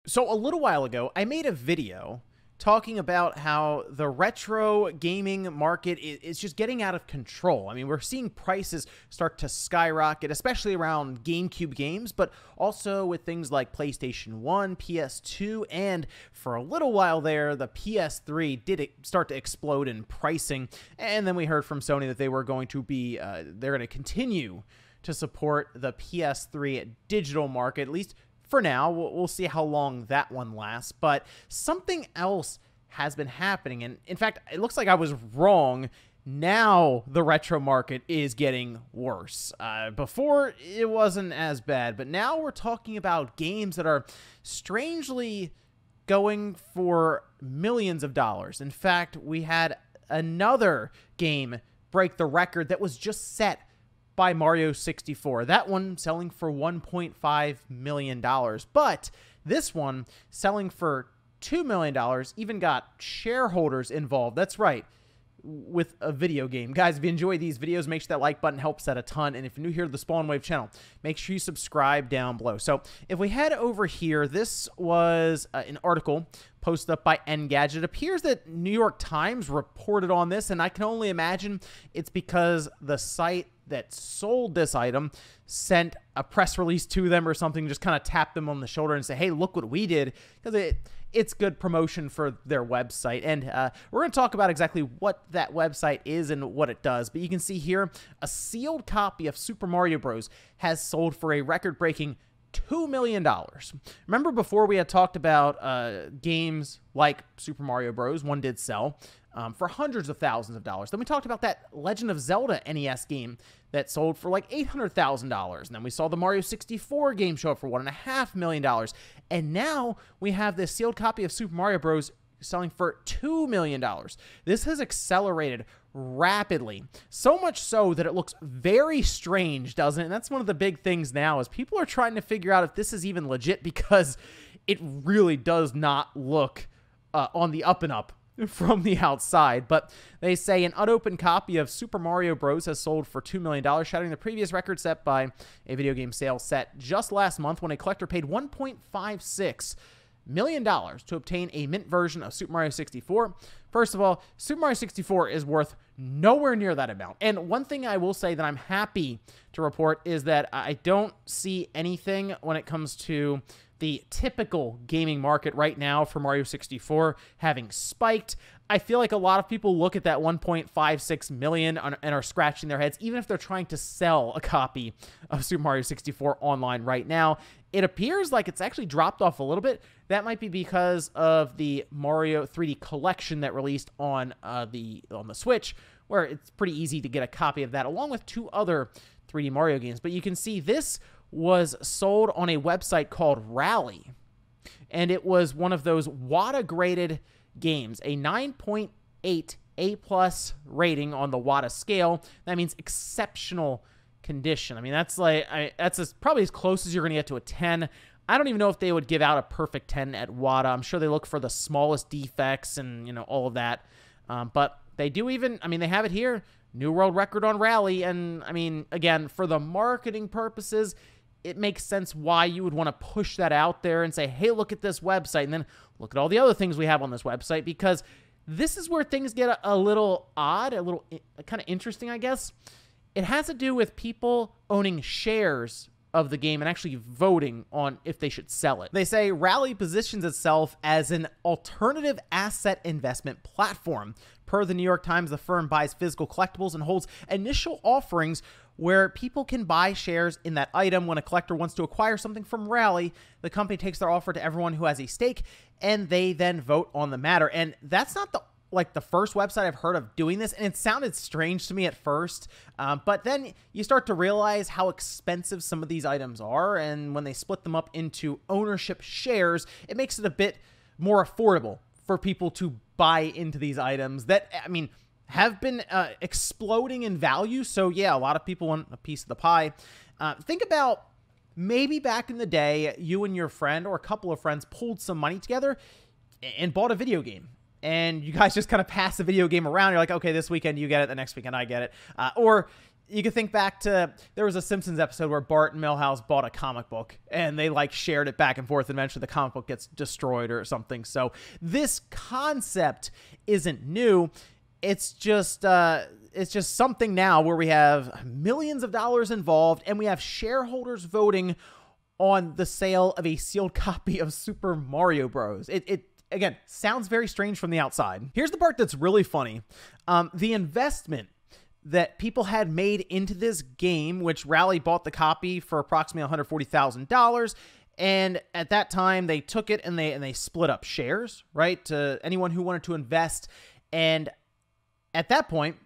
So a little while ago, I made a video talking about how the retro gaming market is just getting out of control. I mean, we're seeing prices start to skyrocket, especially around GameCube games, but also with things like PlayStation 1, PS2, and for a little while there, the PS3 did start to explode in pricing. And then we heard from Sony that they were going to be, they're going to continue to support the PS3 digital market, at least for now. We'll see how long that one lasts, but something else has been happening. And in fact, it looks like I was wrong. Now the retro market is getting worse. Before it wasn't as bad, but now we're talking about games that are strangely going for millions of dollars. In fact, we had another game break the record that was just set by Mario 64. That one selling for $1.5 million. But this one selling for $2 million even got shareholders involved. That's right, with a video game. Guys, if you enjoy these videos, make sure that like button helps out a ton. And if you're new here to the Spawn Wave channel, make sure you subscribe down below. So if we head over here, this was an article posted up by Engadget. It appears that New York Times reported on this, and I can only imagine it's because the site that sold this item sent a press release to them or something, just kind of tap them on the shoulder and say, hey, look what we did, because it's good promotion for their website. And we're going to talk about exactly what that website is and what it does. But you can see here, a sealed copy of Super Mario Bros. Has sold for a record-breaking $2 million. Remember before we had talked about games like Super Mario Bros. One did sell for hundreds of thousands of dollars. Then we talked about that Legend of Zelda NES game that sold for like $800,000. And then we saw the Mario 64 game show up for $1.5 million. And now we have this sealed copy of Super Mario Bros. Selling for $2 million. This has accelerated rapidly, so much so that it looks very strange, doesn't it? And that's one of the big things now, is people are trying to figure out if this is even legit, because it really does not look on the up and up from the outside. But they say an unopened copy of Super Mario Bros. Has sold for $2 million, shattering the previous record set by a video game sale set just last month, when a collector paid $1.56 million to obtain a mint version of Super Mario 64. First of all, Super Mario 64 is worth nowhere near that amount. And one thing I will say that I'm happy to report is that I don't see anything when it comes to the typical gaming market right now for Mario 64 having spiked. I feel like a lot of people look at that 1.56 million and are scratching their heads, even if they're trying to sell a copy of Super Mario 64 online right now. It appears like it's actually dropped off a little bit. That might be because of the Mario 3D collection that released on the Switch, where it's pretty easy to get a copy of that, along with 2 other 3D Mario games. But you can see this was sold on a website called Rally, and it was one of those WATA-graded games, a 9.8 A+ rating on the WATA scale. That means exceptional condition. I mean, that's probably as close as you're going to get to a 10. I don't even know if they would give out a perfect 10 at WATA. I'm sure they look for the smallest defects and, you know, all of that. But they do even, I mean, they have it here, new world record on Rally. And I mean, again, for the marketing purposes, it makes sense why you would want to push that out there and say, hey, look at this website, and then look at all the other things we have on this website, because this is where things get a little odd, a little kind of interesting, I guess. It has to do with people owning shares of the game and actually voting on if they should sell it. They say Rally positions itself as an alternative asset investment platform. Per the New York Times, the firm buys physical collectibles and holds initial offerings where people can buy shares in that item. When a collector wants to acquire something from Rally, the company takes their offer to everyone who has a stake, and they then vote on the matter. And that's not the first website I've heard of doing this, and it sounded strange to me at first, but then you start to realize how expensive some of these items are, and when they split them up into ownership shares, it makes it a bit more affordable for people to buy into these items that, I mean, have been exploding in value. So yeah, a lot of people want a piece of the pie. Think about maybe back in the day, you and your friend or a couple of friends pulled some money together and bought a video game. And you guys just kind of pass the video game around. You're like, okay, this weekend you get it, the next weekend I get it. Or you could think back to, there was a Simpsons episode where Bart and Milhouse bought a comic book and they like shared it back and forth, and eventually the comic book gets destroyed or something. So this concept isn't new. It's just something now where we have millions of dollars involved, and we have shareholders voting on the sale of a sealed copy of Super Mario Bros. It again sounds very strange from the outside. Here's the part that's really funny. The investment that people had made into this game, which Rally bought the copy for approximately $140,000. And at that time, they took it and they split up shares, right, to anyone who wanted to invest. And at that point,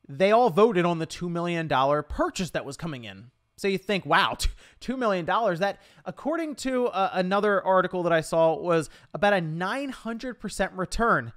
they all voted on the $2 million purchase that was coming in. So you think, wow, $2 million, that, according to another article that I saw, was about a 900% return.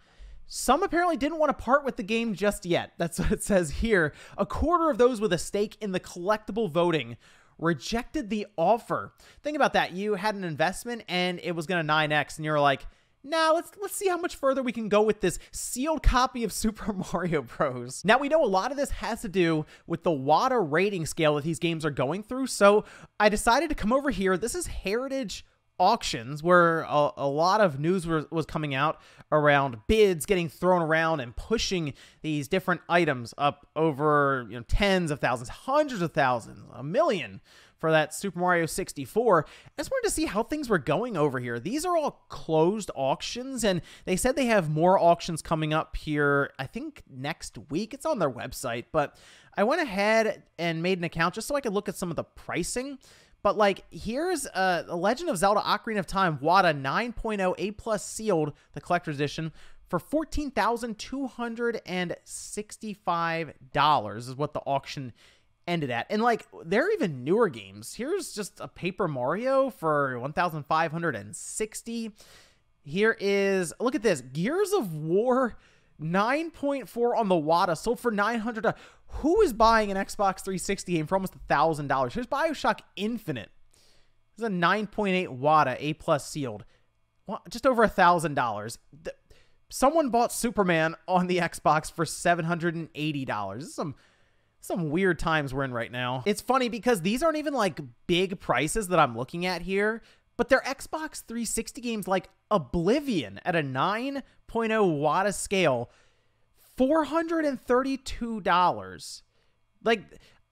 Some apparently didn't want to part with the game just yet. That's what it says here. A quarter of those with a stake in the collectible voting rejected the offer. Think about that. You had an investment and it was going to 9x, and you're like, now let's see how much further we can go with this sealed copy of Super Mario Bros. Now, we know a lot of this has to do with the WADA rating scale that these games are going through, so I decided to come over here. This is Heritage Auctions, where a lot of news was coming out around bids getting thrown around and pushing these different items up over, tens of thousands, hundreds of thousands, $1 million for that Super Mario 64. I just wanted to see how things were going over here. These are all closed auctions, and they said they have more auctions coming up here, I think next week. It's on their website, but I went ahead and made an account just so I could look at some of the pricing. But like, here's The Legend of Zelda Ocarina of Time WADA 9.0 A+ sealed, the collector's edition, for $14,265 is what the auction ended at. And like, there are even newer games. Here's just a Paper Mario for $1,560. Here is, look at this, Gears of War 9.4 on the WADA, sold for $900. Who is buying an Xbox 360 game for almost $1,000? Here's BioShock Infinite. This is a 9.8 WADA A+ sealed, just over $1,000. Someone bought Superman on the Xbox for $780. This is some weird times we're in right now. It's funny because these aren't even like big prices that I'm looking at here, but they're Xbox 360 games like Oblivion at a 9.0 WADA scale, $432. Like,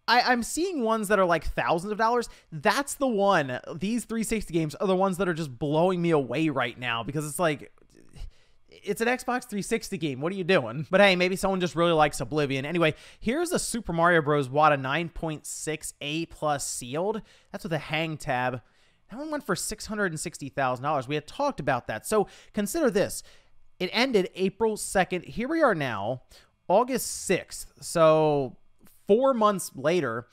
I'm seeing ones that are like thousands of dollars. That's the one. These 360 games are the ones that are just blowing me away right now, because it's like, it's an Xbox 360 game. What are you doing? But hey, maybe someone just really likes Oblivion. Anyway, here's a Super Mario Bros. WADA 9.6 A+ sealed. That's with a hang tab. That one went for $660,000. We had talked about that. So consider this. It ended April 2nd. Here we are now, August 6th. So 4 months later,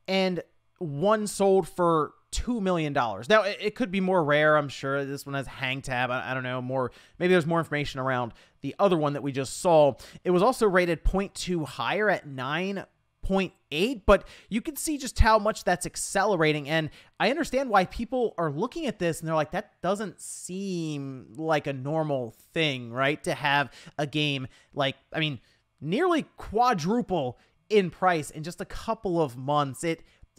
and one sold for $2 million. Now, it could be more rare, I'm sure. This one has hang tab. I don't know, more. Maybe there's more information around the other one that we just saw. It was also rated 0.2 higher at 9.8, but you can see just how much that's accelerating. And I understand why people are looking at this and they're like, that doesn't seem like a normal thing, right? To have a game like, I mean, nearly quadruple in price in just a couple of months.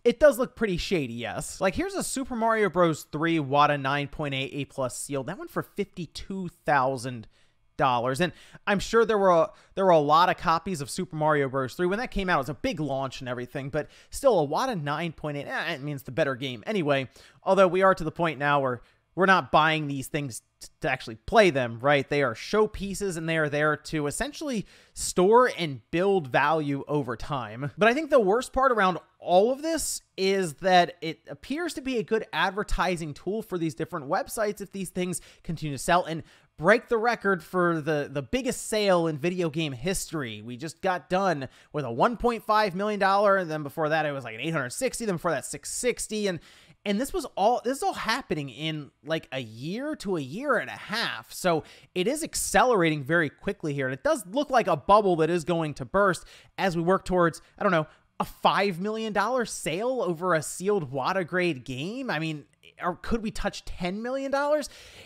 It does look pretty shady, yes. Like, here's a Super Mario Bros. 3 WADA 9.8 A+ sealed. That one for $52,000. And I'm sure there were a lot of copies of Super Mario Bros. 3 when that came out. It was a big launch and everything, but still, a WADA 9.8, it means the better game anyway. Although we are to the point now where we're not buying these things to actually play them, right? They are showpieces, and they are there to essentially store and build value over time. But I think the worst part around all of this is that it appears to be a good advertising tool for these different websites if these things continue to sell and break the record for the biggest sale in video game history. We just got done with a $1.5 million, and then before that it was like an $860, then before that $660, and this is all happening in like a year to a year and a half. So it is accelerating very quickly here. And it does look like a bubble that is going to burst as we work towards, I don't know, a $5 million sale over a sealed WADA grade game. I mean, or could we touch $10 million?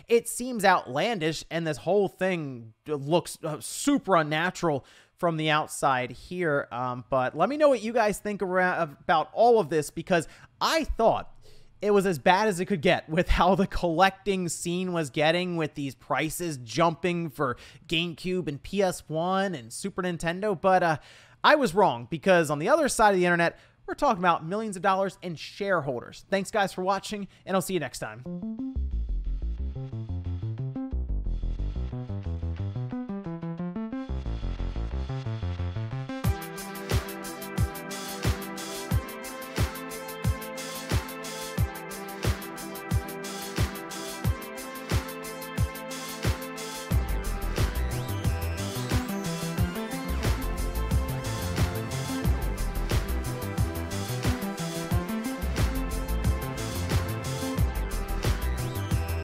It seems outlandish, and this whole thing looks super unnatural from the outside here. But let me know what you guys think about all of this, because I thought it was as bad as it could get with how the collecting scene was getting, with these prices jumping for GameCube and PS1 and Super Nintendo. But I was wrong, because on the other side of the internet, we're talking about millions of dollars in shareholders. Thanks, guys, for watching, and I'll see you next time.